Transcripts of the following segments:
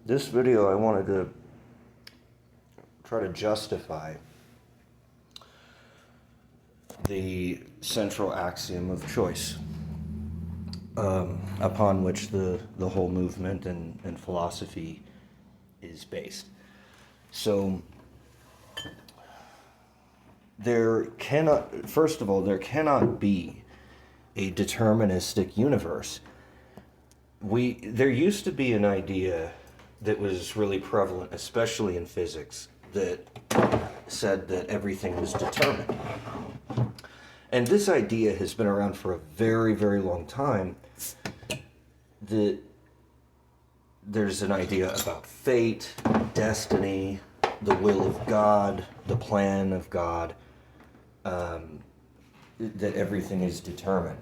This video I wanted to try to justify the central axiom of choice, upon which the whole movement and philosophy is based. So first of all, there cannot be a deterministic universe. There used to be an idea that was really prevalent, especially in physics, that said that everything was determined. And this idea has been around for a very, very long time, that there's an idea about fate, destiny, the will of God, the plan of God, that everything is determined.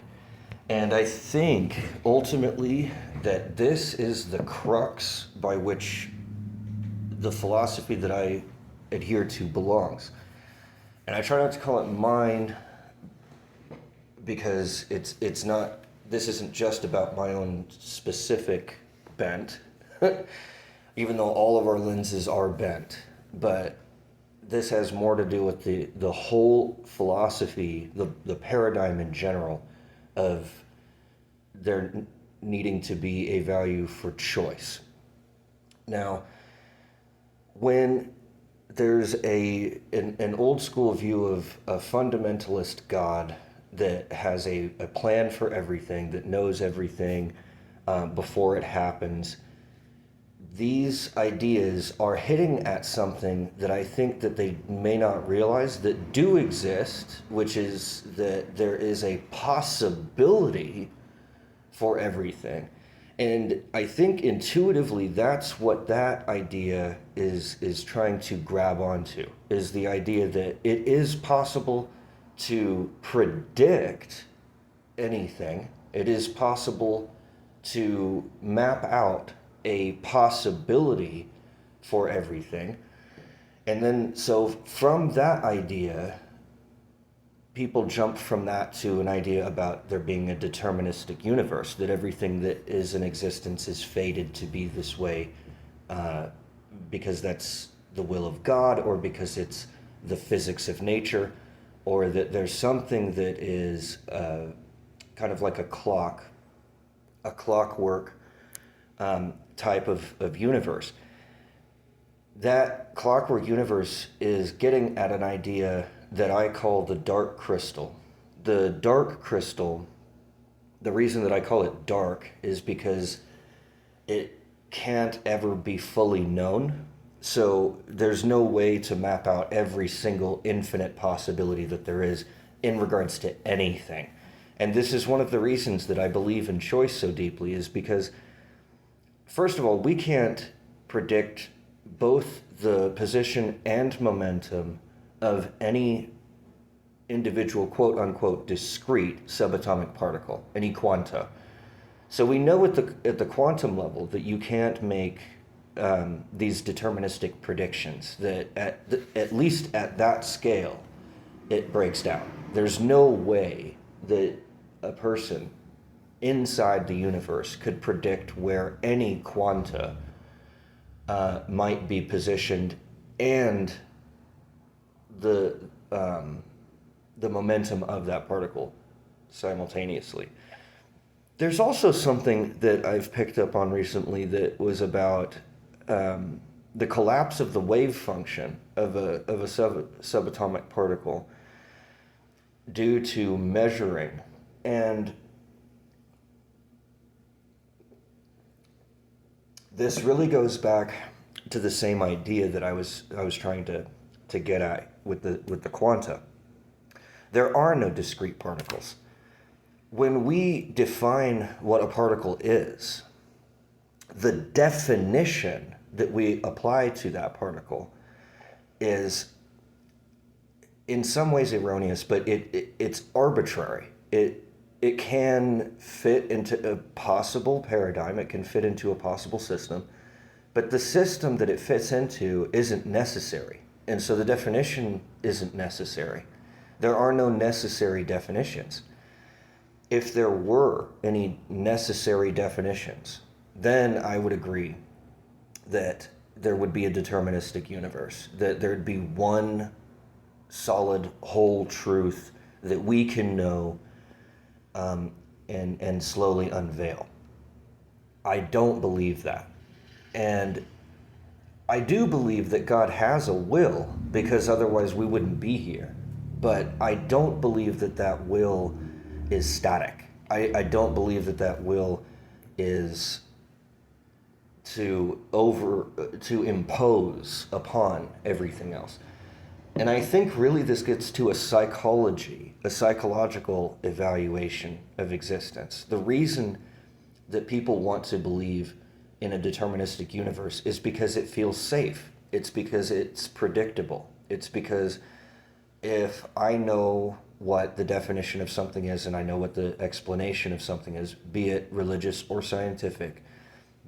And I think, ultimately, that this is the crux by which the philosophy that I adhere to belongs. And I try not to call it mine, because it's not, this isn't just about my own specific bent, even though all of our lenses are bent. But this has more to do with the whole philosophy, the paradigm in general, of there needing to be a value for choice. Now, when there's an old school view of a fundamentalist God that has a plan for everything, that knows everything before it happens, these ideas are hitting at something that I think that they may not realize that do exist, which is that there is a possibility for everything. And I think intuitively that's what that idea is trying to grab onto, is the idea that it is possible to predict anything. It is possible to map out a possibility for everything. And then, so from that idea, people jump from that to an idea about there being a deterministic universe, that everything that is in existence is fated to be this way because that's the will of God, or because it's the physics of nature, or that there's something that is kind of like a clockwork type of universe. That clockwork universe is getting at an idea that I call the dark crystal. The dark crystal, the reason that I call it dark is because it can't ever be fully known. So there's no way to map out every single infinite possibility that there is in regards to anything. And this is one of the reasons that I believe in choice so deeply, is because, first of all, we can't predict both the position and momentum of any individual quote-unquote discrete subatomic particle, any quanta. So we know at the quantum level that you can't make these deterministic predictions, that at least at that scale, it breaks down. There's no way that a person inside the universe could predict where any quanta might be positioned, and the momentum of that particle simultaneously. There's also something that I've picked up on recently that was about the collapse of the wave function of a subatomic particle due to measuring. And this really goes back to the same idea that I was trying to get at with the quanta. There are no discrete particles. When we define what a particle is, the definition that we apply to that particle is in some ways erroneous, but it's arbitrary. It can fit into a possible paradigm, it can fit into a possible system, but the system that it fits into isn't necessary. And so the definition isn't necessary. There are no necessary definitions. If there were any necessary definitions, then I would agree that there would be a deterministic universe, that there'd be one solid whole truth that we can know, and slowly unveil. I don't believe that. And I do believe that God has a will, because otherwise we wouldn't be here. But I don't believe that that will is static. I don't believe that that will is to impose upon everything else. And I think really this gets to a psychological evaluation of existence. The reason that people want to believe in a deterministic universe is because it feels safe. It's because it's predictable. It's because if I know what the definition of something is and I know what the explanation of something is, be it religious or scientific,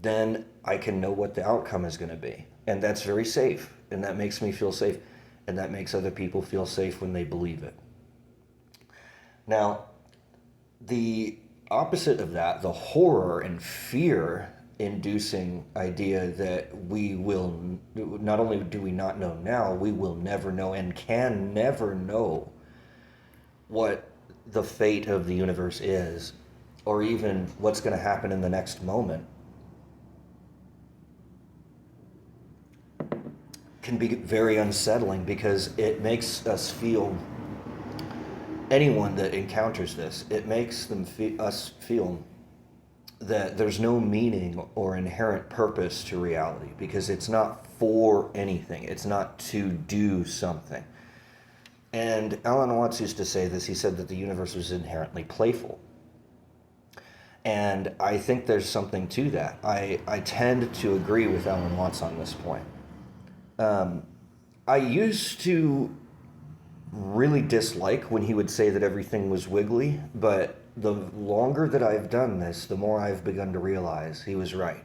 then I can know what the outcome is going to be. And that's very safe. And that makes me feel safe. And that makes other people feel safe when they believe it. Now, the opposite of that, the horror and fear-inducing idea that we will, not only do we not know now, we will never know and can never know what the fate of the universe is, or even what's going to happen in the next moment, can be very unsettling, because it makes us feel, anyone that encounters this, it makes us feel that there's no meaning or inherent purpose to reality, because it's not for anything. It's not to do something. And Alan Watts used to say this. He said that the universe was inherently playful. And I think there's something to that. I tend to agree with Alan Watts on this point. I used to really dislike when he would say that everything was wiggly, but the longer that I've done this, the more I've begun to realize he was right.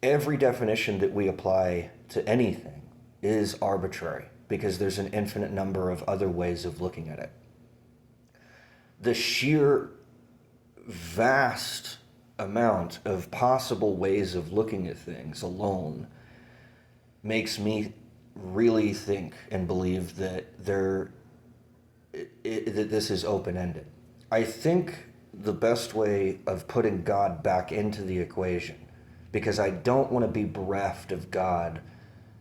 Every definition that we apply to anything is arbitrary, because there's an infinite number of other ways of looking at it. The sheer vast amount of possible ways of looking at things alone makes me really think and believe that that this is open-ended. I think the best way of putting God back into the equation, because I don't want to be bereft of God,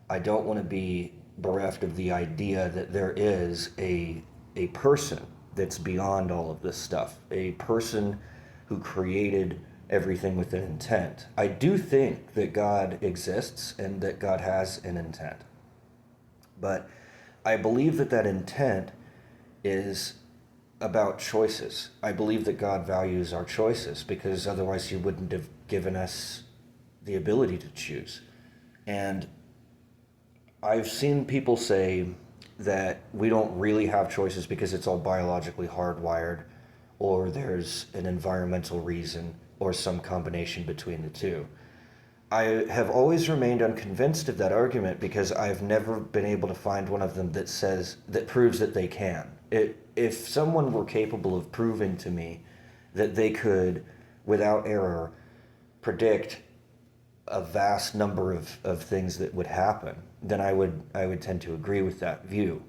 I don't want to be bereft of the idea that there is a person that's beyond all of this stuff, a person who created everything with an intent. I do think that God exists and that God has an intent. But I believe that that intent is about choices. I believe that God values our choices, because otherwise he wouldn't have given us the ability to choose. And I've seen people say that we don't really have choices because it's all biologically hardwired, or there's an environmental reason, or some combination between the two. I have always remained unconvinced of that argument, because I've never been able to find one of them that proves that they can. If someone were capable of proving to me that they could, without error, predict a vast number of things that would happen, then I would tend to agree with that view.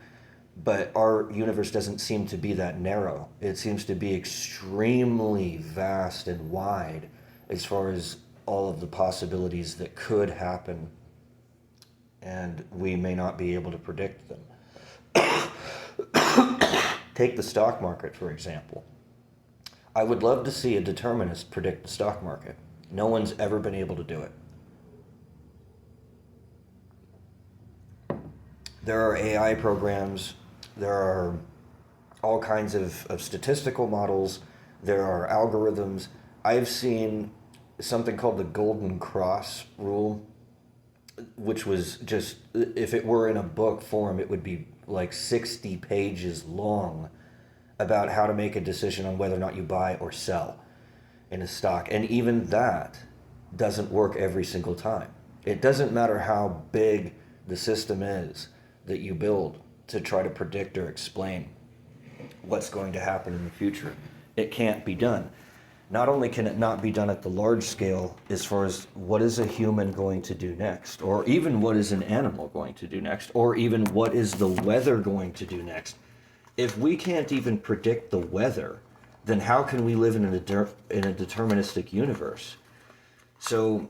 But our universe doesn't seem to be that narrow. It seems to be extremely vast and wide as far as all of the possibilities that could happen, and we may not be able to predict them. Take the stock market, for example. I would love to see a determinist predict the stock market. No one's ever been able to do it. There are AI programs, there are all kinds of statistical models, there are algorithms. I've seen something called the Golden Cross rule, which was just, if it were in a book form, it would be like 60 pages long, about how to make a decision on whether or not you buy or sell in a stock. And even that doesn't work every single time. It doesn't matter how big the system is that you build to try to predict or explain what's going to happen in the future. It can't be done. not only can it not be done at the large scale as far as what is a human going to do next, or even what is an animal going to do next, or even what is the weather going to do next. If we can't even predict the weather, then how can we live in a deterministic universe? So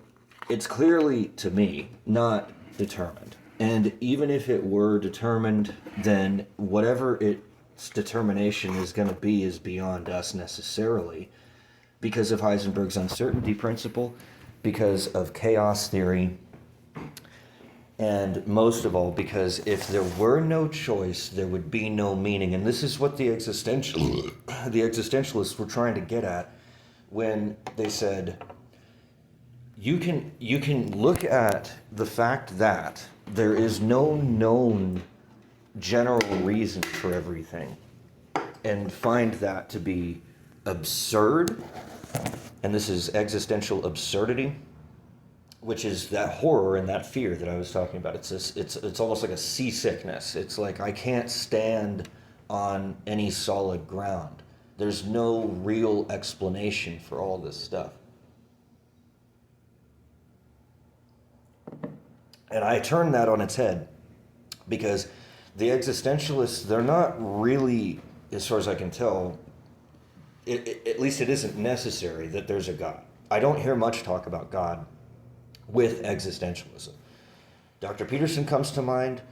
it's clearly, to me, not determined. And even if it were determined, then whatever its determination is going to be is beyond us necessarily, because of Heisenberg's uncertainty principle, because of chaos theory, and most of all, because if there were no choice, there would be no meaning. And this is what the existentialists were trying to get at when they said, you can look at the fact that there is no known general reason for everything and find that to be absurd. And this is existential absurdity, which is that horror and that fear that I was talking about. It's almost like a seasickness. It's like I can't stand on any solid ground. There's no real explanation for all this stuff. And I turn that on its head because the existentialists, they're not really, as far as I can tell, at least it isn't necessary that there's a God. I don't hear much talk about God with existentialism. Dr. Peterson comes to mind,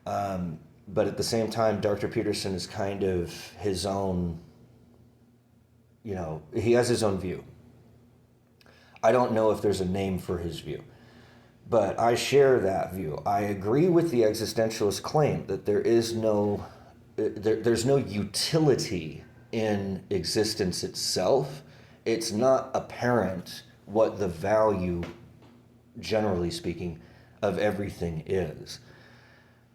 but at the same time, Dr. Peterson is kind of his own, he has his own view. I don't know if there's a name for his view, but I share that view. I agree with the existentialist claim that there's no utility in existence itself. It's not apparent what the value, generally speaking, of everything is.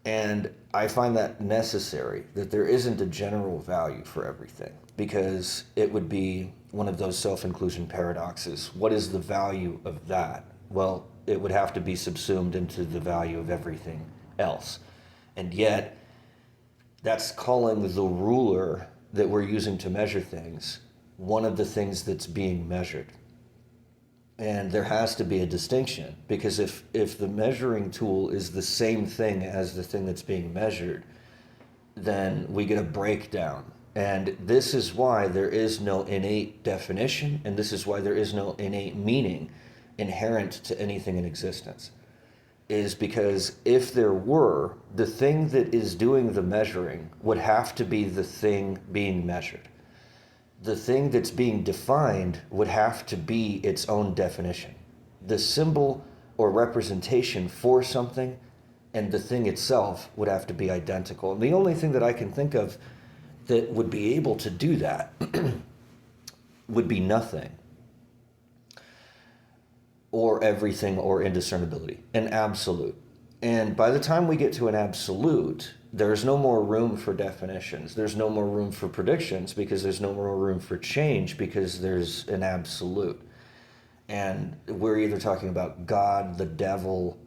And I find that necessary, that there isn't a general value for everything, because it would be one of those self-inclusion paradoxes. What is the value of that? Well, it would have to be subsumed into the value of everything else. And yet, that's calling the ruler that we're using to measure things one of the things that's being measured. And there has to be a distinction, because if the measuring tool is the same thing as the thing that's being measured, then we get a breakdown. And this is why there is no innate definition, and this is why there is no innate meaning inherent to anything in existence. Is because if there were, the thing that is doing the measuring would have to be the thing being measured. The thing that's being defined would have to be its own definition. The symbol or representation for something and the thing itself would have to be identical. And the only thing that I can think of that would be able to do that would be nothing, or everything, or indiscernibility, an absolute. And by the time we get to an absolute, there's no more room for definitions. There's no more room for predictions, because there's no more room for change, because there's an absolute. And we're either talking about God, the devil,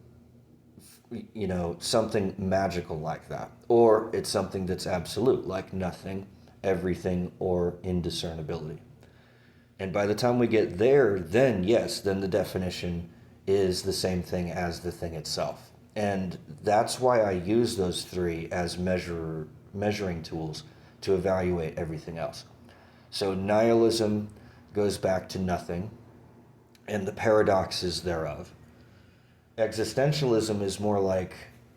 something magical like that, or it's something that's absolute, like nothing, everything, or indiscernibility. And by the time we get there, then yes, then the definition is the same thing as the thing itself. And that's why I use those three as measuring tools to evaluate everything else. So nihilism goes back to nothing and the paradoxes thereof. Existentialism is more like,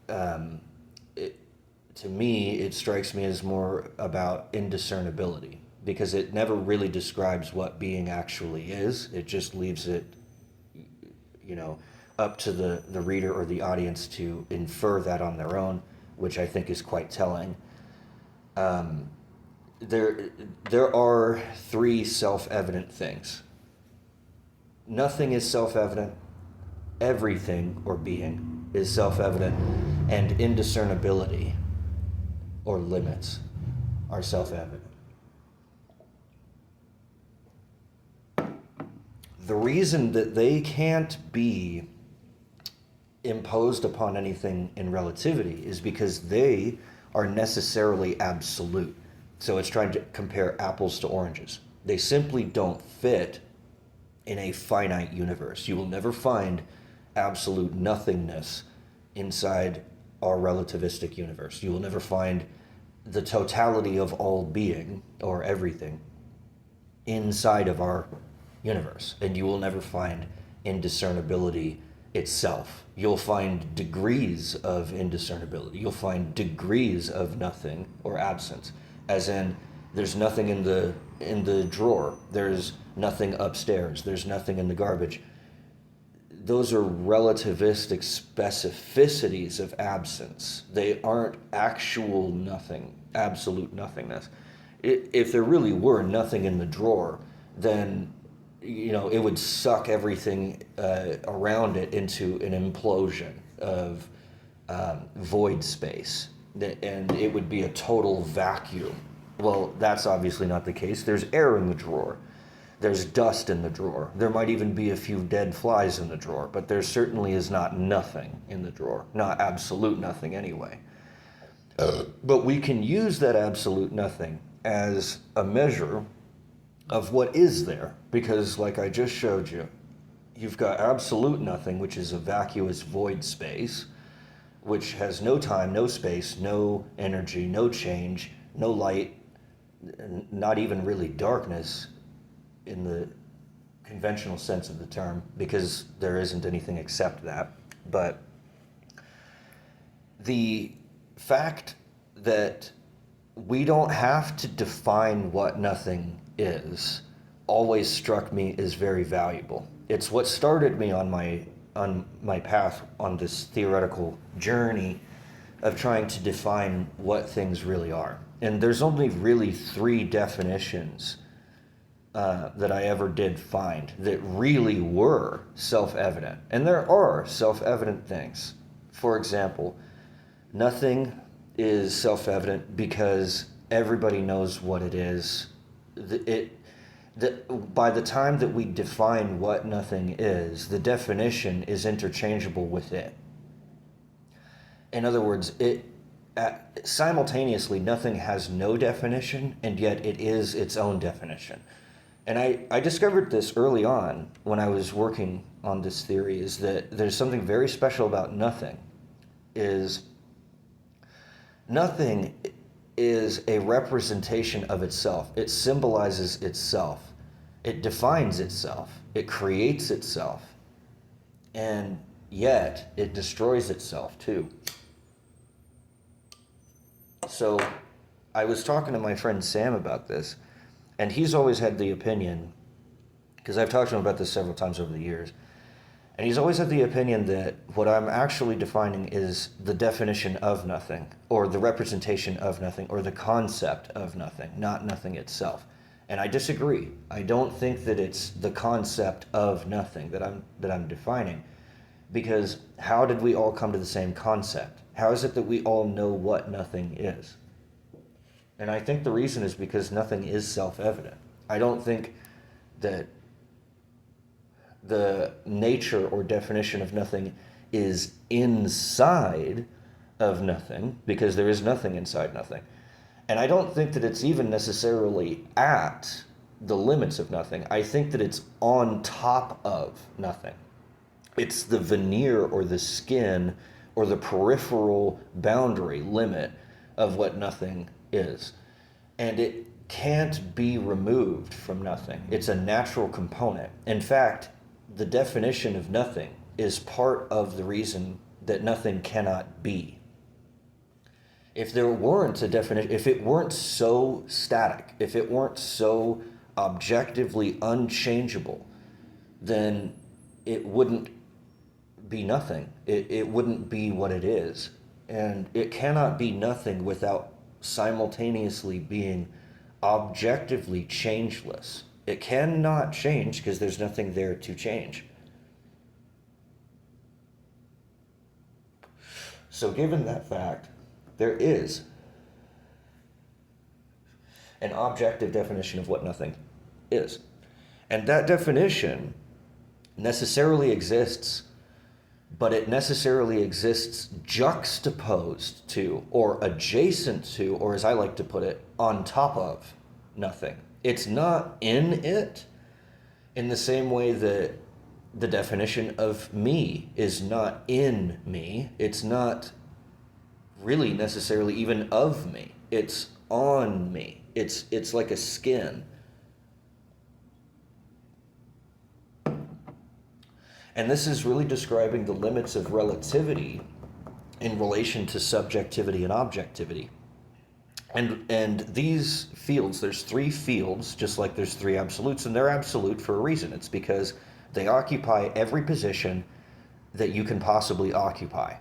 to me, it strikes me as more about indiscernibility, because it never really describes what being actually is. It just leaves it, up to the reader or the audience to infer that on their own, which I think is quite telling. There are three self-evident things. Nothing is self-evident. Everything, or being, is self-evident. And indiscernibility, or limits, are self-evident. The reason that they can't be imposed upon anything in relativity is because they are necessarily absolute. So it's trying to compare apples to oranges. They simply don't fit in a finite universe. You will never find absolute nothingness inside our relativistic universe. You will never find the totality of all being or everything inside of our universe. And you will never find indiscernibility itself. You'll find degrees of indiscernibility. You'll find degrees of nothing or absence, as in there's nothing in the drawer, there's nothing upstairs, there's nothing in the garbage. Those are relativistic specificities of absence. They aren't actual nothing, absolute nothingness. If there really were nothing in the drawer, then it would suck everything around it into an implosion of void space, and it would be a total vacuum. Well, that's obviously not the case. There's air in the drawer. There's dust in the drawer. There might even be a few dead flies in the drawer, but there certainly is not nothing in the drawer. Not absolute nothing anyway. But we can use that absolute nothing as a measure of what is there, because like I just showed you, you've got absolute nothing, which is a vacuous void space, which has no time, no space, no energy, no change, no light, not even really darkness in the conventional sense of the term, because there isn't anything except that. But the fact that we don't have to define what nothing is always struck me as very valuable. It's what started me on my path on this theoretical journey of trying to define what things really are. And there's only really 3 definitions that I ever did find that really were self-evident. And there are self-evident things. For example, nothing is self-evident because everybody knows what it is. By the time that we define what nothing is, the definition is interchangeable with it. In other words, simultaneously, nothing has no definition, and yet it is its own definition. And I discovered this early on when I was working on this theory, is that there's something very special about nothing. Nothing is a representation of itself. It symbolizes itself. It defines itself. It creates itself. And yet, it destroys itself too. So, I was talking to my friend Sam about this, and he's always had the opinion, because I've talked to him about this several times over the years, and he's always had the opinion that what I'm actually defining is the definition of nothing, or the representation of nothing, or the concept of nothing, not nothing itself. And I disagree. I don't think that it's the concept of nothing that I'm defining, because how did we all come to the same concept? How is it that we all know what nothing is? And I think the reason is because nothing is self-evident. I don't think that the nature or definition of nothing is inside of nothing, because there is nothing inside nothing. And I don't think that it's even necessarily at the limits of nothing. I think that it's on top of nothing. It's the veneer or the skin or the peripheral boundary limit of what nothing is. And it can't be removed from nothing. It's a natural component. In fact, the definition of nothing is part of the reason that nothing cannot be. If there weren't a definition, if it weren't so static, if it weren't so objectively unchangeable, then it wouldn't be nothing. It wouldn't be what it is. And it cannot be nothing without simultaneously being objectively changeless. It cannot change because there's nothing there to change. So given that fact, there is an objective definition of what nothing is. And that definition necessarily exists, but it necessarily exists juxtaposed to, or adjacent to, or as I like to put it, on top of nothing. It's not in it in the same way that the definition of me is not in me. It's not really necessarily even of me. It's on me. It's like a skin. And this is really describing the limits of relativity in relation to subjectivity and objectivity. And these fields, there's three fields, just like there's three absolutes, and they're absolute for a reason. It's because they occupy every position that you can possibly occupy,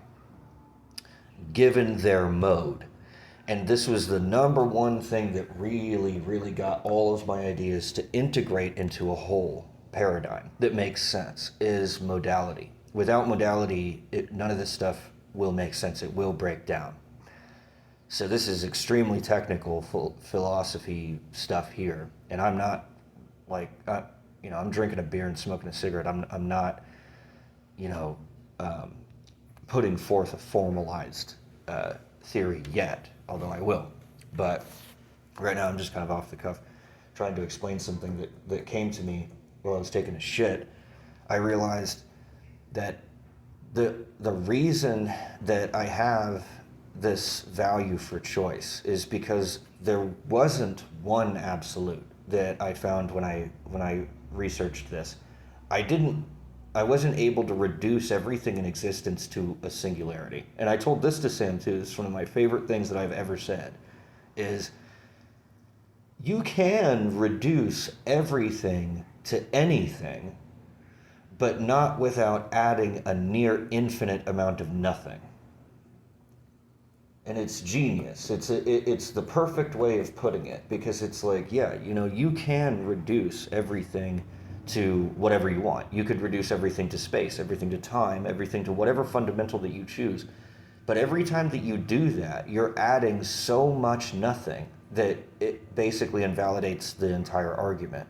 given their mode. And this was the number one thing that really, really got all of my ideas to integrate into a whole paradigm that makes sense, is modality. Without modality, none of this stuff will make sense. It will break down. So this is extremely technical philosophy stuff here, and I'm not like, I'm drinking a beer and smoking a cigarette. I'm not, putting forth a formalized theory yet, although I will. But right now I'm just kind of off the cuff, trying to explain something that came to me while I was taking a shit. I realized that the reason that I have this value for choice is because there wasn't one absolute that I found when I researched this. I wasn't able to reduce everything in existence to a singularity. And I told this to Sam too. It's one of my favorite things that I've ever said, is you can reduce everything to anything, but not without adding a near infinite amount of nothing. And it's genius. It's the perfect way of putting it, because it's like, you can reduce everything to whatever you want. You could reduce everything to space, everything to time, everything to whatever fundamental that you choose. But every time that you do that, you're adding so much nothing that it basically invalidates the entire argument.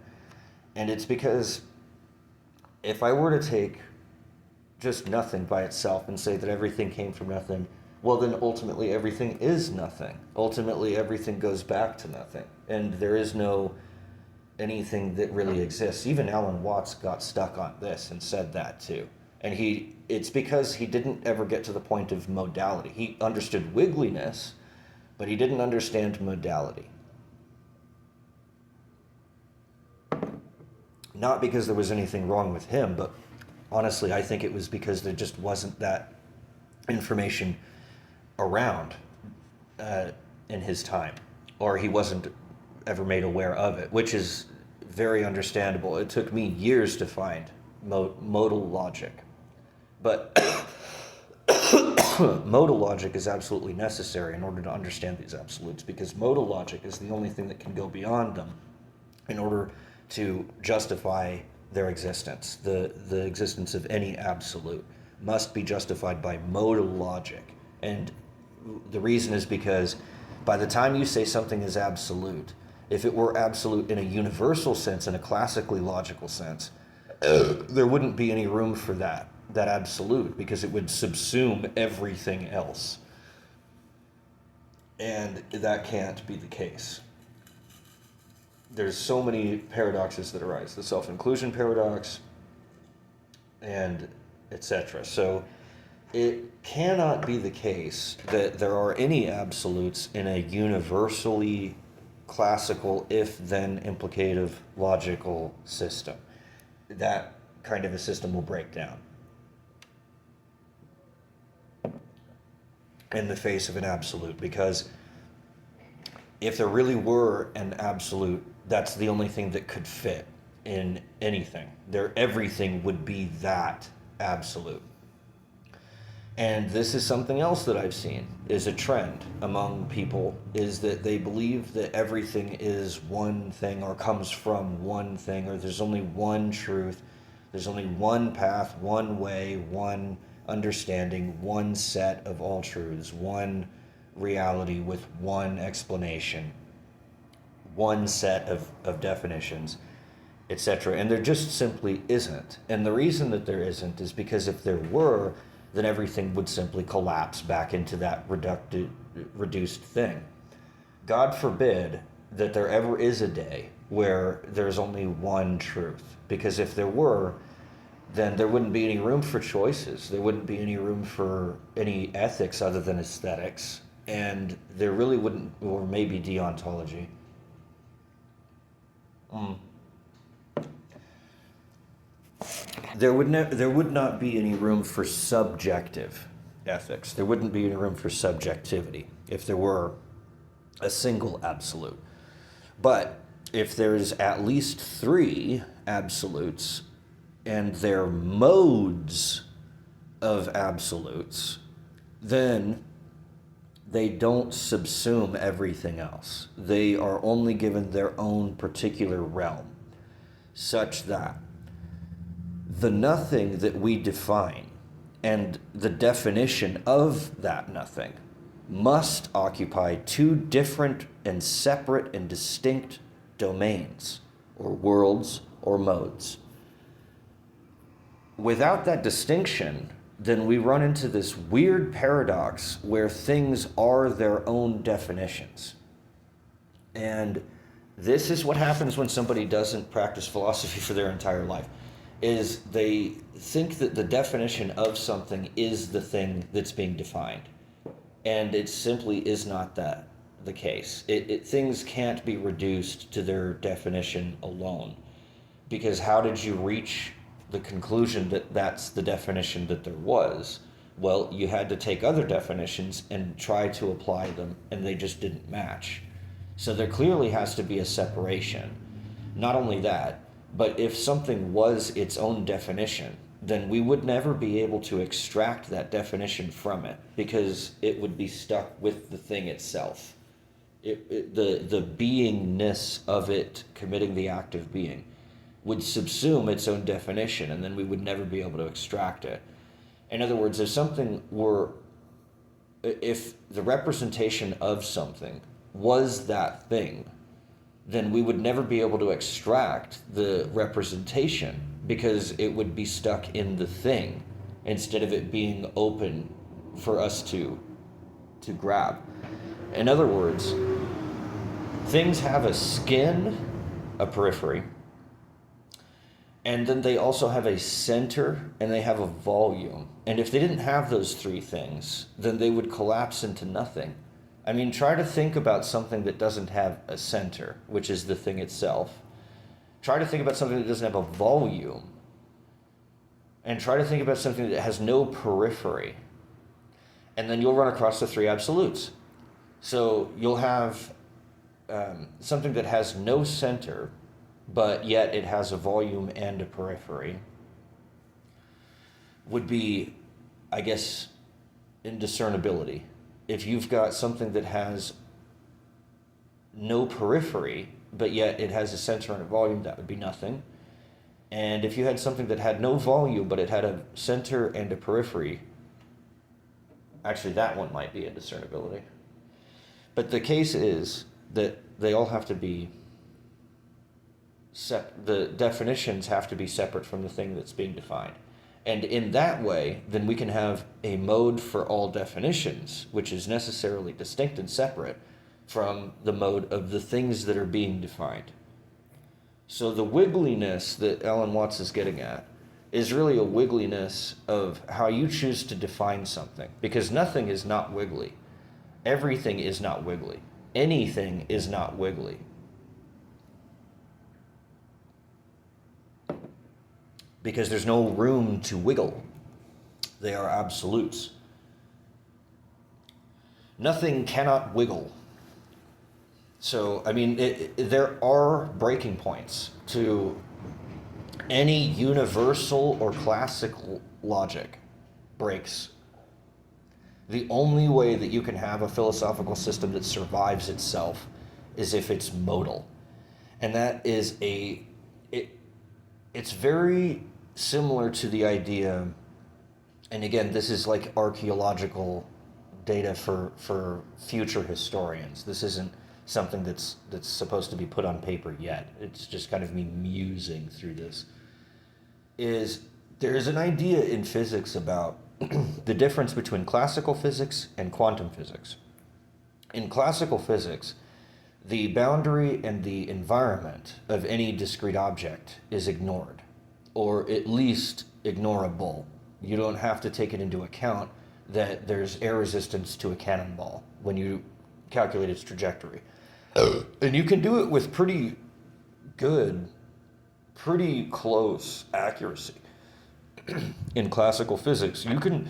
And it's because if I were to take just nothing by itself and say that everything came from nothing, well, then ultimately everything is nothing. Ultimately everything goes back to nothing. And there is no anything that really exists. Even Alan Watts got stuck on this and said that too. And it's because he didn't ever get to the point of modality. He understood wiggliness, but he didn't understand modality. Not because there was anything wrong with him, but honestly, I think it was because there just wasn't that information around in his time, or he wasn't ever made aware of it, which is very understandable. It took me years to find modal logic, but modal logic is absolutely necessary in order to understand these absolutes, because modal logic is the only thing that can go beyond them in order to justify their existence. The existence of any absolute must be justified by modal logic. And the reason is because by the time you say something is absolute, if it were absolute in a universal sense, in a classically logical sense, there wouldn't be any room for that absolute, because it would subsume everything else. And that can't be the case. There's so many paradoxes that arise. The self-inclusion paradox, and etc. So it cannot be the case that there are any absolutes in a universally classical if-then implicative logical system. That kind of a system will break down in the face of an absolute, because if there really were an absolute, that's the only thing that could fit in anything. Everything would be that absolute. And this is something else that I've seen is a trend among people, is that they believe that everything is one thing or comes from one thing, or there's only one truth, there's only one path, one way, one understanding, one set of all truths, one reality with one explanation, one set of definitions, etc. And there just simply isn't. And the reason that there isn't is because if there were, then everything would simply collapse back into that reduced thing. God forbid that there ever is a day where there's only one truth. Because if there were, then there wouldn't be any room for choices. There wouldn't be any room for any ethics other than aesthetics. And there really wouldn't, or maybe deontology. There would not be any room for subjective ethics. There wouldn't be any room for subjectivity if there were a single absolute. But if there's at least three absolutes and they're modes of absolutes, then they don't subsume everything else. They are only given their own particular realm, such that the nothing that we define and the definition of that nothing must occupy two different and separate and distinct domains, or worlds, or modes. Without that distinction, then we run into this weird paradox where things are their own definitions. And this is what happens when somebody doesn't practice philosophy for their entire life, is they think that the definition of something is the thing that's being defined. And it simply is not that the case. Things can't be reduced to their definition alone. Because how did you reach the conclusion that that's the definition that there was? Well, you had to take other definitions and try to apply them, and they just didn't match. So there clearly has to be a separation. Not only that, but if something was its own definition, then we would never be able to extract that definition from it, because it would be stuck with the thing itself. The beingness of it committing the act of being would subsume its own definition, and then we would never be able to extract it. In other words, if the representation of something was that thing, then we would never be able to extract the representation, because it would be stuck in the thing instead of it being open for us to grab. In other words, things have a skin, a periphery, and then they also have a center and they have a volume. And if they didn't have those three things, then they would collapse into nothing. I mean, try to think about something that doesn't have a center, which is the thing itself. Try to think about something that doesn't have a volume. And try to think about something that has no periphery. And then you'll run across the three absolutes. So you'll have something that has no center, but yet it has a volume and a periphery. Would be, I guess, indiscernibility. If you've got something that has no periphery, but yet it has a center and a volume, that would be nothing. And if you had something that had no volume, but it had a center and a periphery, actually that one might be indiscernibility. But the case is that they all have to be, the definitions have to be separate from the thing that's being defined. And in that way, then we can have a mode for all definitions, which is necessarily distinct and separate from the mode of the things that are being defined. So the wiggliness that Alan Watts is getting at is really a wiggliness of how you choose to define something, because nothing is not wiggly. Everything is not wiggly. Anything is not wiggly. Because there's no room to wiggle. They are absolutes. Nothing cannot wiggle. So, I mean, there are breaking points to any universal or classical logic breaks. The only way that you can have a philosophical system that survives itself is if it's modal. And that is it's very similar to the idea, and again, this is like archaeological data for future historians. This isn't something that's supposed to be put on paper yet. It's just kind of me musing through this. There is an idea in physics about the difference between classical physics and quantum physics. In classical physics, The boundary and the environment of any discrete object is ignored, or at least ignorable. You don't have to take it into account that there's air resistance to a cannonball when you calculate its trajectory. And you can do it with pretty good, pretty close accuracy. In classical physics, you can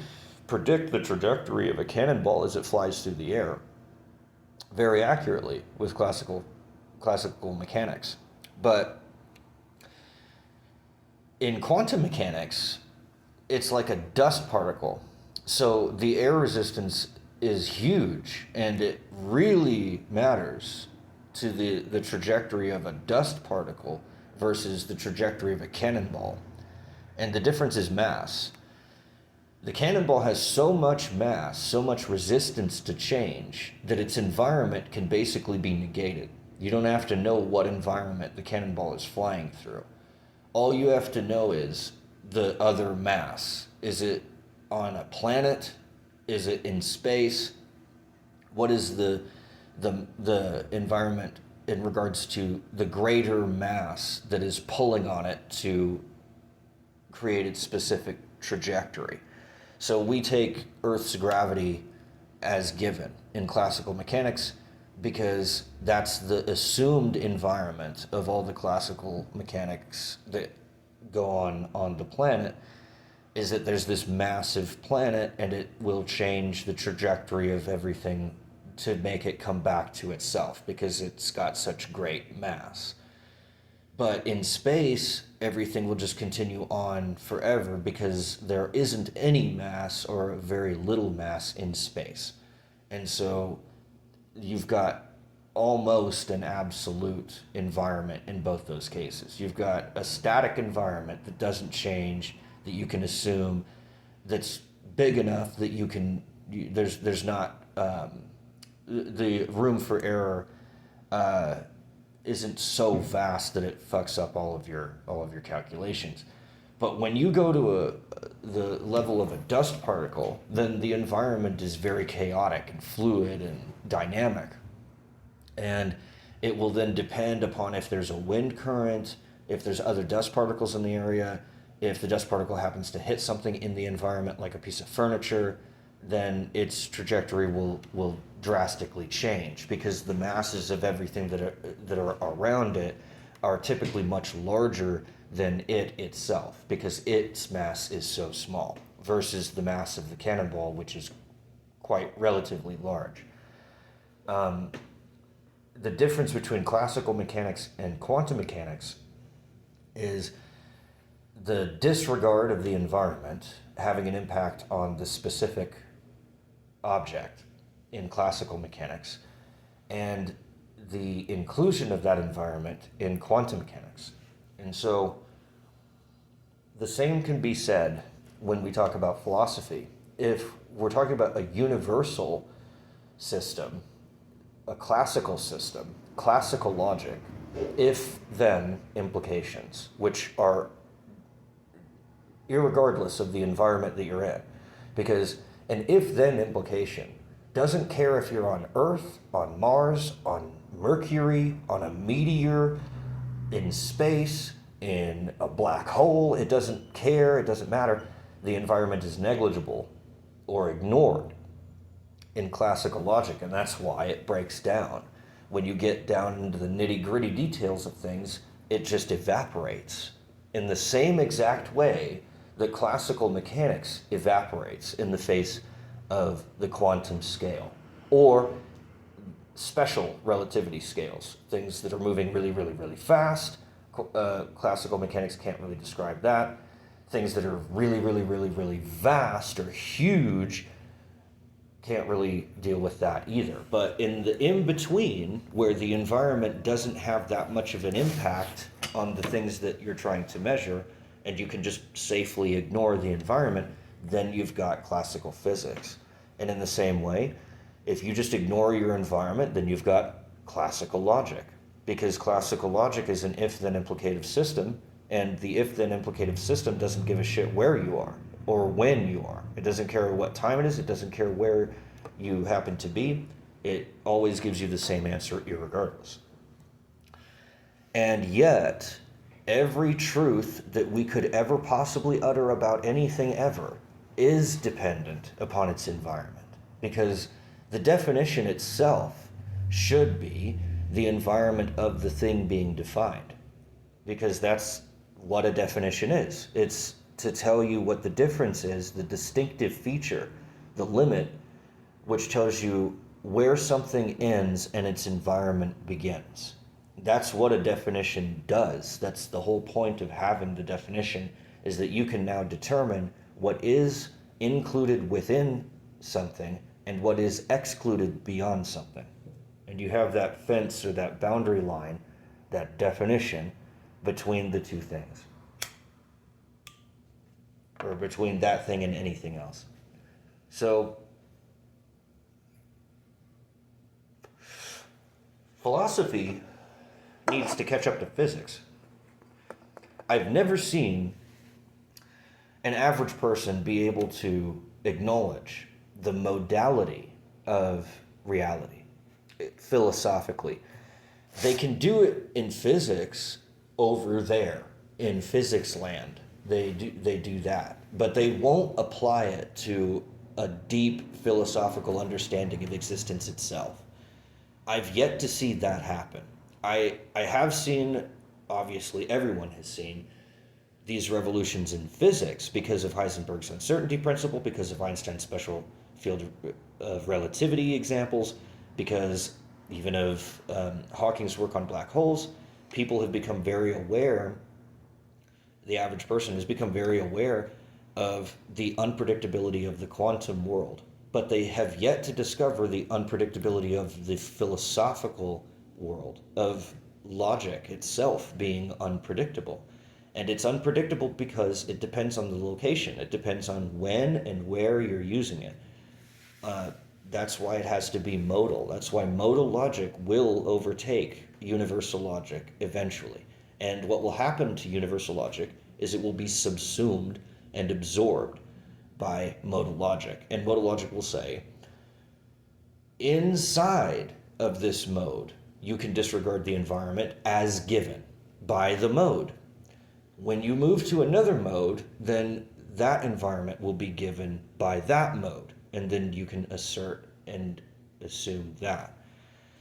predict the trajectory of a cannonball as it flies through the air very accurately with classical mechanics. But in quantum mechanics, it's like a dust particle. So the air resistance is huge, and it really matters to the trajectory of a dust particle versus the trajectory of a cannonball. And the difference is mass. The cannonball has so much mass, so much resistance to change, that its environment can basically be negated. You don't have to know what environment the cannonball is flying through. All you have to know is the other mass. Is it on a planet? Is it in space? What is the environment in regards to the greater mass that is pulling on it to create its specific trajectory? So we take Earth's gravity as given in classical mechanics because that's the assumed environment of all the classical mechanics that go on the planet, is that there's this massive planet and it will change the trajectory of everything to make it come back to itself because it's got such great mass. But in space, everything will just continue on forever because there isn't any mass or very little mass in space. And so you've got almost an absolute environment in both those cases. You've got a static environment that doesn't change, that you can assume, that's big enough that you can, there's not, the room for error isn't so vast that it fucks up all of your calculations. But when you go to the level of a dust particle, then the environment is very chaotic and fluid and dynamic. And it will then depend upon if there's a wind current, if there's other dust particles in the area, if the dust particle happens to hit something in the environment like a piece of furniture, then its trajectory will drastically change because the masses of everything that are around it are typically much larger than it itself because its mass is so small versus the mass of the cannonball, which is quite relatively large. The difference between classical mechanics and quantum mechanics is the disregard of the environment having an impact on the specific object in classical mechanics and the inclusion of that environment in quantum mechanics. And so the same can be said when we talk about philosophy. If we're talking about a universal system, a classical system, classical logic, if-then implications, which are irregardless of the environment that you're in. Because an if-then implication doesn't care if you're on Earth, on Mars, on Mercury, on a meteor, in space, in a black hole. It doesn't care, it doesn't matter. The environment is negligible or ignored in classical logic, and that's why it breaks down. When you get down into the nitty-gritty details of things, it just evaporates in the same exact way that classical mechanics evaporates in the face of the quantum scale or special relativity scales, things that are moving really, really, really fast. Classical mechanics can't really describe that. Things that are really, really, really, really vast or huge can't really deal with that either. But in the in-between, where the environment doesn't have that much of an impact on the things that you're trying to measure, and you can just safely ignore the environment, then you've got classical physics. And in the same way, if you just ignore your environment, then you've got classical logic. Because classical logic is an if-then implicative system, and the if-then implicative system doesn't give a shit where you are or when you are. It doesn't care what time it is. It doesn't care where you happen to be. It always gives you the same answer irregardless. And yet, every truth that we could ever possibly utter about anything ever is dependent upon its environment. Because the definition itself should be the environment of the thing being defined. Because that's what a definition is. It's to tell you what the difference is, the distinctive feature, the limit, which tells you where something ends and its environment begins. That's what a definition does. That's the whole point of having the definition, is that you can now determine what is included within something and what is excluded beyond something. And you have that fence or that boundary line, that definition between the two things, or between that thing and anything else. So philosophy needs to catch up to physics. I've never seen an average person be able to acknowledge the modality of reality philosophically. They can do it in physics over there in physics land. They do that, but they won't apply it to a deep philosophical understanding of existence itself. I've yet to see that happen. I have seen, obviously everyone has seen, these revolutions in physics because of Heisenberg's uncertainty principle, because of Einstein's special field of relativity examples, because even of Hawking's work on black holes. People have become very aware, the average person has become very aware of the unpredictability of the quantum world, but they have yet to discover the unpredictability of the philosophical world, of logic itself being unpredictable. And it's unpredictable because it depends on the location. It depends on when and where you're using it. That's why it has to be modal. That's why modal logic will overtake universal logic eventually. And what will happen to universal logic is it will be subsumed and absorbed by modal logic. And modal logic will say, inside of this mode, you can disregard the environment as given by the mode. When you move to another mode, then that environment will be given by that mode. And then you can assert and assume that.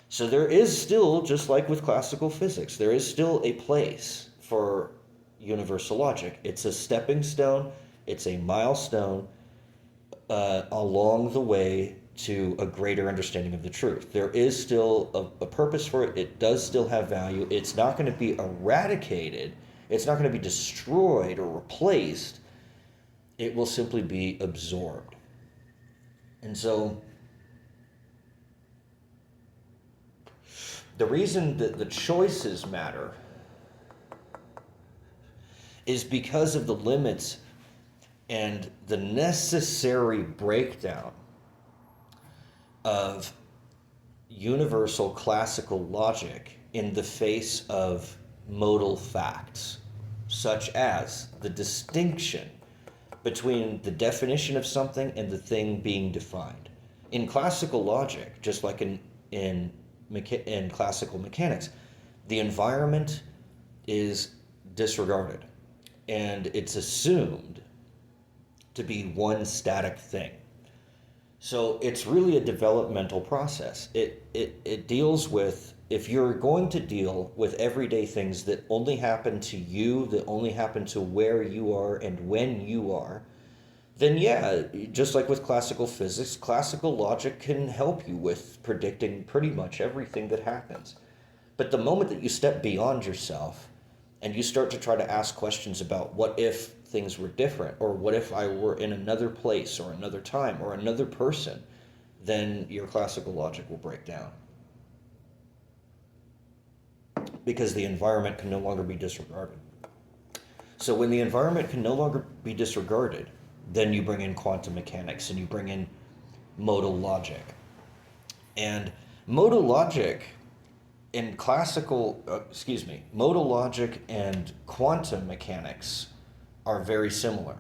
So there is still, just like with classical physics, there is still a place for universal logic. It's a stepping stone, it's a milestone along the way to a greater understanding of the truth. There is still a purpose for it. It does still have value. It's not going to be eradicated. It's not going to be destroyed or replaced. It will simply be absorbed. And so the reason that the choices matter is because of the limits and the necessary breakdown of universal classical logic in the face of modal facts, such as the distinction between the definition of something and the thing being defined. In classical logic, just like in classical mechanics, the environment is disregarded and it's assumed to be one static thing. So it's really a developmental process. It deals with, if you're going to deal with everyday things that only happen to you, that only happen to where you are and when you are, then yeah, just like with classical physics, classical logic can help you with predicting pretty much everything that happens. But the moment that you step beyond yourself and you start to try to ask questions about what if things were different, or what if I were in another place or another time or another person, then your classical logic will break down. Because the environment can no longer be disregarded. So when the environment can no longer be disregarded, then you bring in quantum mechanics and you bring in modal logic. And modal logic and modal logic and quantum mechanics are very similar.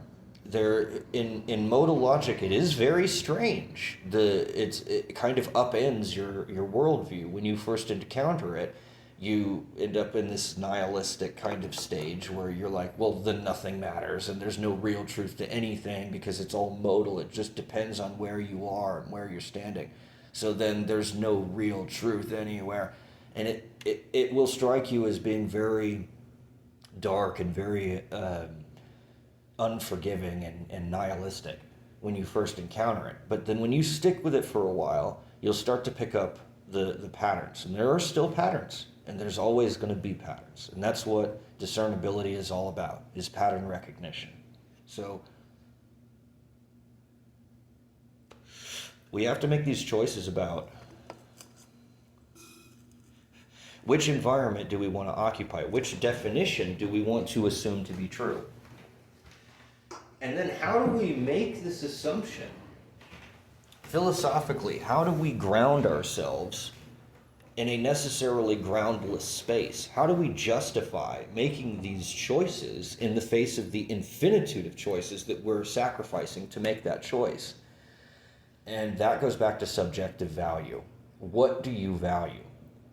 in modal logic, it is very strange. It kind of upends your worldview when you first encounter it. You end up in this nihilistic kind of stage where you're like, well, then nothing matters and there's no real truth to anything because it's all modal. It just depends on where you are and where you're standing. So then there's no real truth anywhere. And it will strike you as being very dark and very unforgiving and nihilistic when you first encounter it. But then when you stick with it for a while, you'll start to pick up the patterns. And there are still patterns. And there's always going to be patterns. And that's what discernibility is all about, is pattern recognition. So we have to make these choices about which environment do we want to occupy? Which definition do we want to assume to be true? And then how do we make this assumption? Philosophically, how do we ground ourselves in a necessarily groundless space? How do we justify making these choices in the face of the infinitude of choices that we're sacrificing to make that choice? And that goes back to subjective value. What do you value?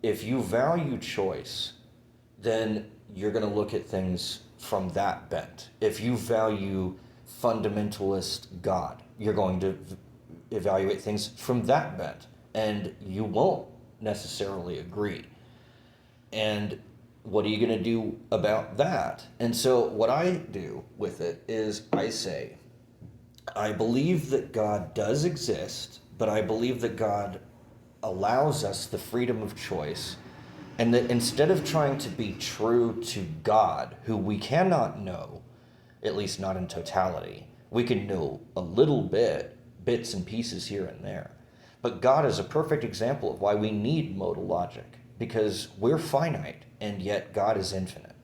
If you value choice, then you're going to look at things from that bent. If you value fundamentalist God, you're going to evaluate things from that bent. And you won't necessarily agree. And what are you going to do about that? And so what I do with it is I say, I believe that God does exist, but I believe that God allows us the freedom of choice, and that instead of trying to be true to God, who we cannot know, at least not in totality, we can know a little bit, bits and pieces here and there. But God is a perfect example of why we need modal logic, because we're finite, and yet God is infinite.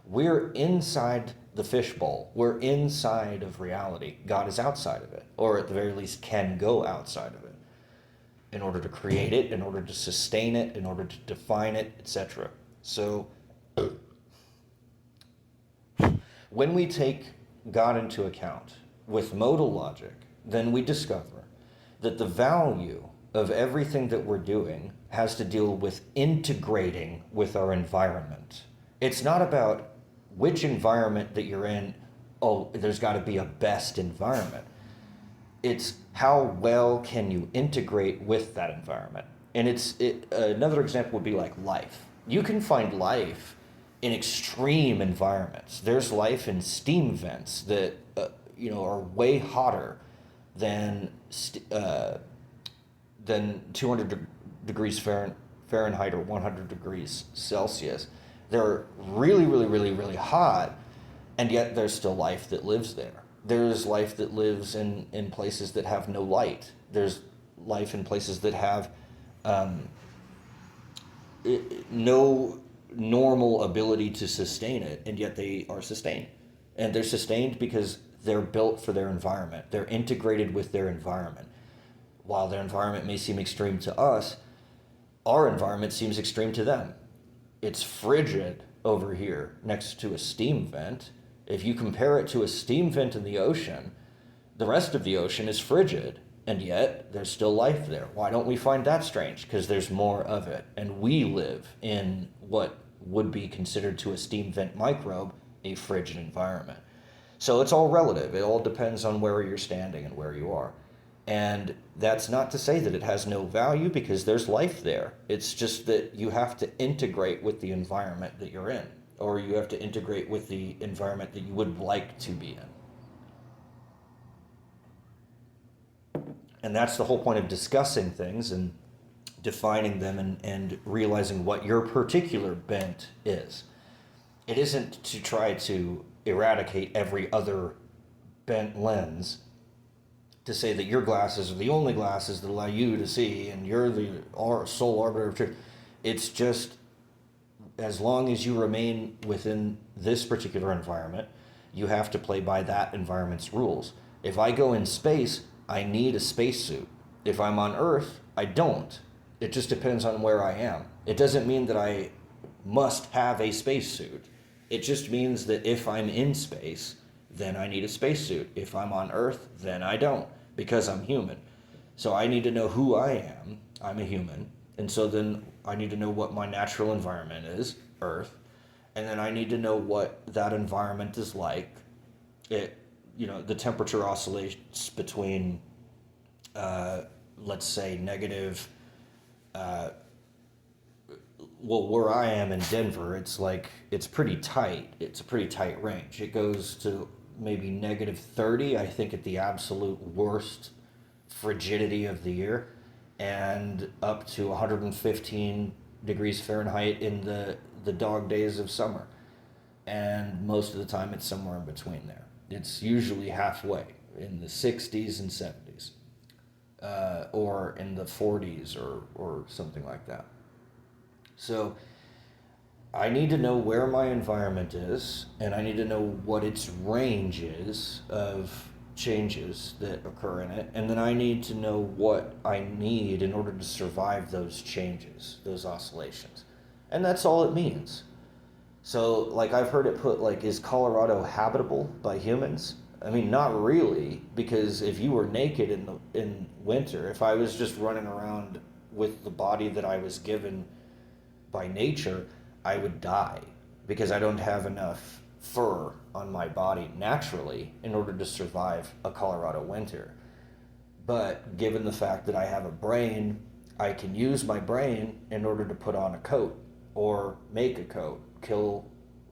We're inside the fishbowl. We're inside of reality. God is outside of it, or at the very least can go outside of it in order to create it, in order to sustain it, in order to define it, etc. So when we take God into account with modal logic, then we discover that the value of everything that we're doing has to deal with integrating with our environment. It's not about which environment that you're in, oh, there's got to be a best environment. It's how well can you integrate with that environment. And another example would be like life. You can find life in extreme environments. There's life in steam vents that are way hotter than 200 degrees Fahrenheit or 100 degrees Celsius. They're really, really, really, really hot, and yet there's still life that lives there. There's life that lives in places that have no light. There's life in places that have no normal ability to sustain it, and yet they are sustained. And they're sustained because they're built for their environment. They're integrated with their environment. While their environment may seem extreme to us, our environment seems extreme to them. It's frigid over here next to a steam vent. If you compare it to a steam vent in the ocean, the rest of the ocean is frigid, and yet there's still life there. Why don't we find that strange? Because there's more of it, and we live in what would be considered to a steam vent microbe a frigid environment. So it's all relative. It all depends on where you're standing and where you are. And that's not to say that it has no value, because there's life there. It's just that you have to integrate with the environment that you're in, or you have to integrate with the environment that you would like to be in. And that's the whole point of discussing things and defining them and realizing what your particular bent is. It isn't to try to eradicate every other bent lens, to say that your glasses are the only glasses that allow you to see and you're the sole arbiter of truth. It's just, as long as you remain within this particular environment, you have to play by that environment's rules. If I go in space, I need a spacesuit. If I'm on Earth, I don't. It just depends on where I am. It doesn't mean that I must have a spacesuit. It just means that if I'm in space, then I need a spacesuit. If I'm on Earth, then I don't, because I'm human. So I need to know who I am. I'm a human. And so then I need to know what my natural environment is, Earth. And then I need to know what that environment is like. The temperature oscillates between, let's say, negative, where I am in Denver, it's pretty tight. It's a pretty tight range. It goes to maybe negative 30, I think, at the absolute worst frigidity of the year, and up to 115 degrees Fahrenheit in the dog days of summer. And most of the time it's somewhere in between there. It's usually halfway in the 60s and 70s, or in the 40s or something like that. So I need to know where my environment is, and I need to know what its range is of changes that occur in it, and then I need to know what I need in order to survive those changes, those oscillations. And that's all it means. So, like, I've heard it put, like, is Colorado habitable by humans? I mean, not really, because if you were naked in winter, if I was just running around with the body that I was given by nature, I would die, because I don't have enough fur on my body naturally in order to survive a Colorado winter. But given the fact that I have a brain, I can use my brain in order to put on a coat or make a coat, kill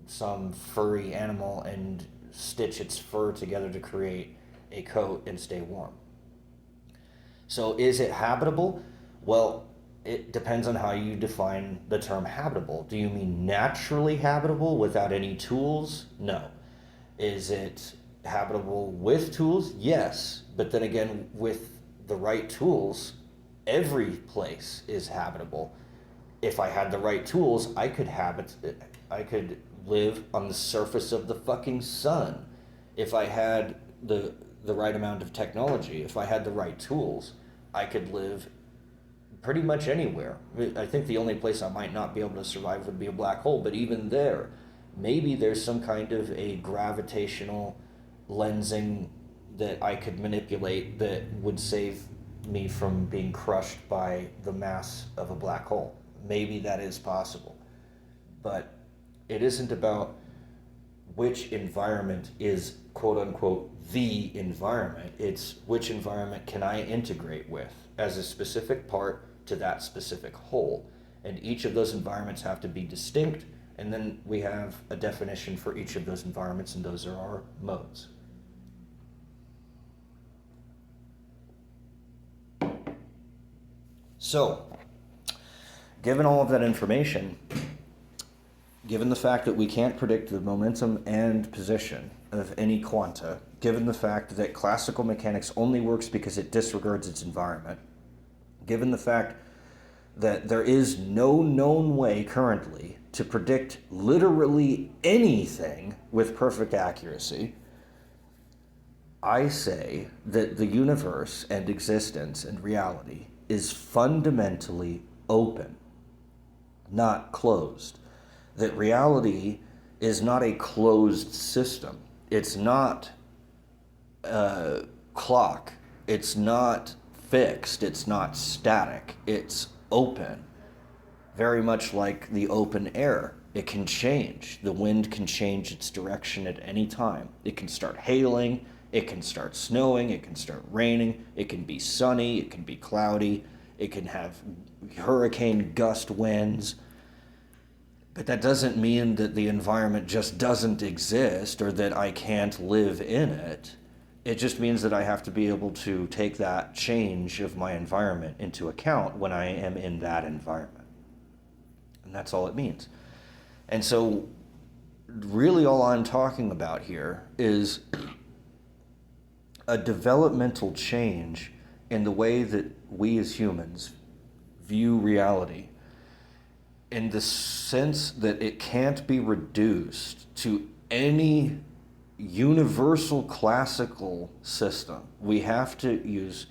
some furry animal and stitch its fur together to create a coat and stay warm. So is it habitable? Well, it depends on how you define the term habitable. Do you mean naturally habitable without any tools? No. Is it habitable with tools? Yes. But then again, with the right tools, every place is habitable. If I had the right tools, I could live on the surface of the fucking sun. If I had the right amount of technology, if I had the right tools, I could live pretty much anywhere. I think the only place I might not be able to survive would be a black hole, but even there, maybe there's some kind of a gravitational lensing that I could manipulate that would save me from being crushed by the mass of a black hole. Maybe that is possible. But it isn't about which environment is quote unquote the environment. It's which environment can I integrate with as a specific part to that specific whole. And each of those environments have to be distinct, and then we have a definition for each of those environments, and those are our modes. So, given all of that information, given the fact that we can't predict the momentum and position of any quanta, given the fact that classical mechanics only works because it disregards its environment, given the fact that there is no known way currently to predict literally anything with perfect accuracy, I say that the universe and existence and reality is fundamentally open, not closed. That reality is not a closed system. It's not a clock. It's not fixed. It's not static. It's open. Very much like the open air. It can change. The wind can change its direction at any time. It can start hailing. It can start snowing. It can start raining. It can be sunny. It can be cloudy. It can have hurricane gust winds. But that doesn't mean that the environment just doesn't exist or that I can't live in it. It just means that I have to be able to take that change of my environment into account when I am in that environment. And that's all it means. And so really all I'm talking about here is a developmental change in the way that we as humans view reality, in the sense that it can't be reduced to any universal classical system. We have to use,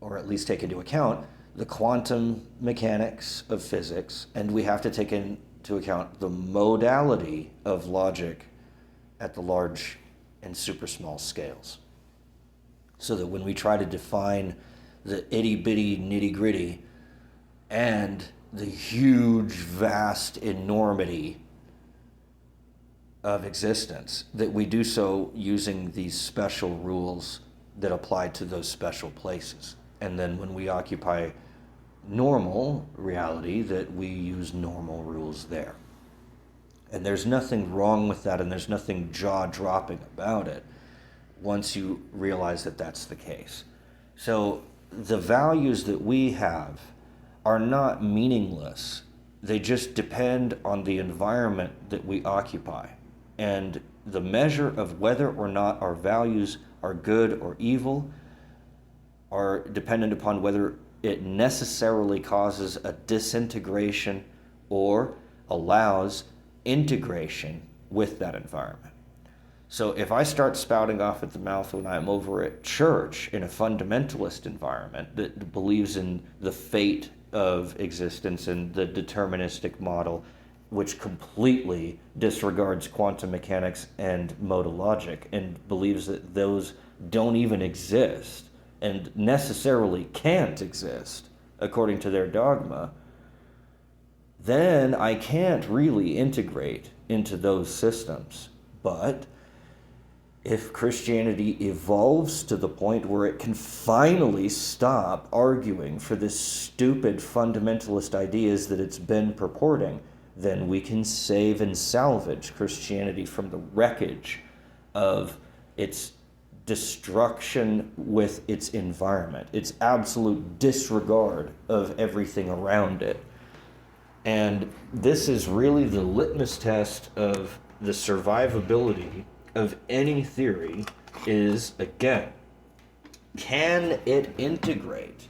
or at least take into account, the quantum mechanics of physics, and we have to take into account the modality of logic at the large and super small scales. So that when we try to define the itty bitty nitty gritty and the huge, vast enormity of existence, that we do so using these special rules that apply to those special places. And then when we occupy normal reality, that we use normal rules there. And there's nothing wrong with that, and there's nothing jaw-dropping about it once you realize that that's the case. So the values that we have are not meaningless. They just depend on the environment that we occupy. And the measure of whether or not our values are good or evil are dependent upon whether it necessarily causes a disintegration or allows integration with that environment. So if I start spouting off at the mouth when I'm over at church in a fundamentalist environment that believes in the fate of existence and the deterministic model, which completely disregards quantum mechanics and modal logic and believes that those don't even exist and necessarily can't exist according to their dogma, then I can't really integrate into those systems. But if Christianity evolves to the point where it can finally stop arguing for this stupid fundamentalist ideas that it's been purporting, then we can save and salvage Christianity from the wreckage of its destruction with its environment, its absolute disregard of everything around it. And this is really the litmus test of the survivability of any theory is, again, can it integrate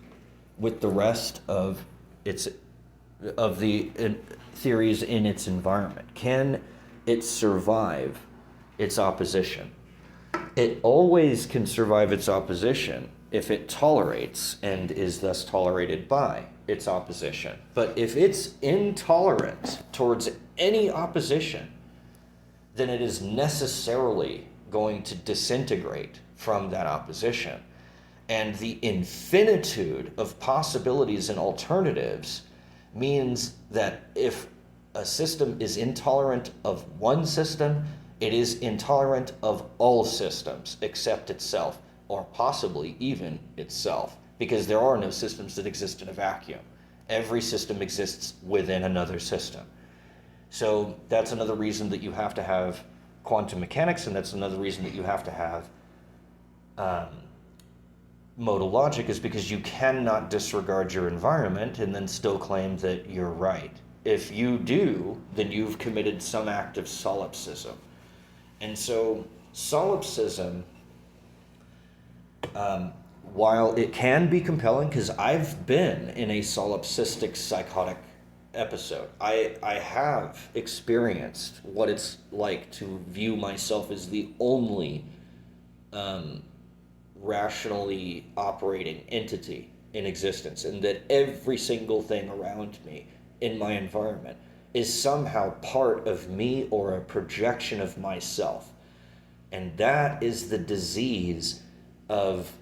with the rest of the theories in its environment? Can it survive its opposition? It always can survive its opposition if it tolerates and is thus tolerated by its opposition. But if it's intolerant towards any opposition, then it is necessarily going to disintegrate from that opposition. And the infinitude of possibilities and alternatives means that if a system is intolerant of one system, it is intolerant of all systems except itself, or possibly even itself, because there are no systems that exist in a vacuum. Every system exists within another system. So that's another reason that you have to have quantum mechanics, and that's another reason that you have to have modal logic, is because you cannot disregard your environment and then still claim that you're right. If you do, then you've committed some act of solipsism. And so solipsism, while it can be compelling, because I've been in a solipsistic psychotic episode, I have experienced what it's like to view myself as the only rationally operating entity in existence, and that every single thing around me in my environment is somehow part of me or a projection of myself. And that is the disease of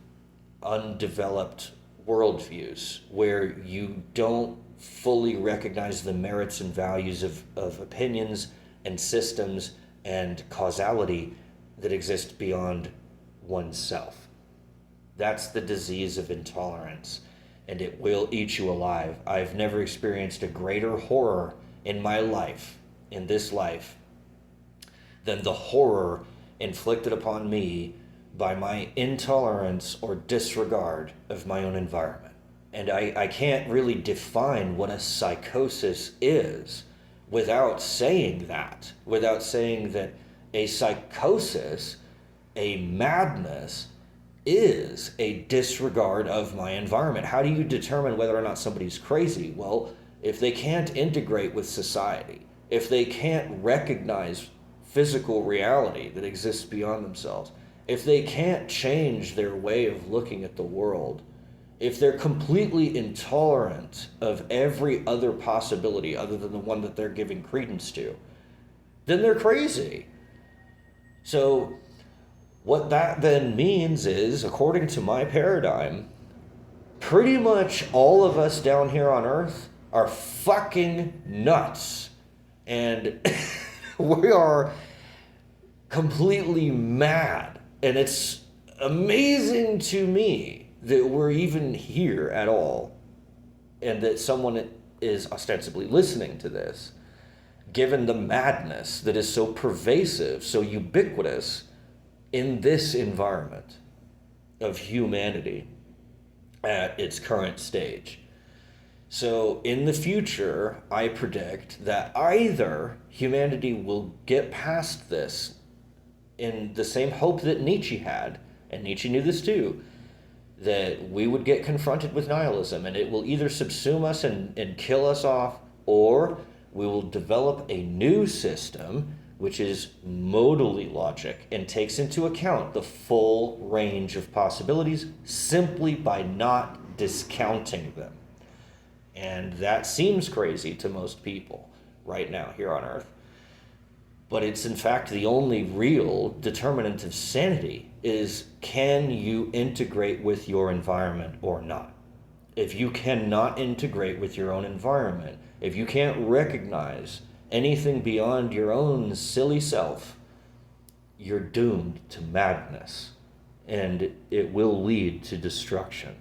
undeveloped worldviews, where you don't fully recognize the merits and values of opinions and systems and causality that exist beyond oneself. That's the disease of intolerance, and it will eat you alive. I've never experienced a greater horror in my life, in this life, than the horror inflicted upon me by my intolerance or disregard of my own environment. And I can't really define what a psychosis is without saying that a psychosis, a madness, is a disregard of my environment. How do you determine whether or not somebody's crazy? Well, if they can't integrate with society, if they can't recognize physical reality that exists beyond themselves, if they can't change their way of looking at the world, if they're completely intolerant of every other possibility other than the one that they're giving credence to, then they're crazy. So What that then means is, according to my paradigm, pretty much all of us down here on Earth are fucking nuts. And we are completely mad. And it's amazing to me that we're even here at all and that someone is ostensibly listening to this, given the madness that is so pervasive, so ubiquitous in this environment of humanity at its current stage. So in the future, I predict that either humanity will get past this in the same hope that Nietzsche had, and Nietzsche knew this too, that we would get confronted with nihilism and it will either subsume us and kill us off, or we will develop a new system which is modally logic and takes into account the full range of possibilities simply by not discounting them. And that seems crazy to most people right now here on Earth. But it's in fact the only real determinant of sanity is, can you integrate with your environment or not? If you cannot integrate with your own environment, if you can't recognize anything beyond your own silly self, you're doomed to madness, and it will lead to destruction.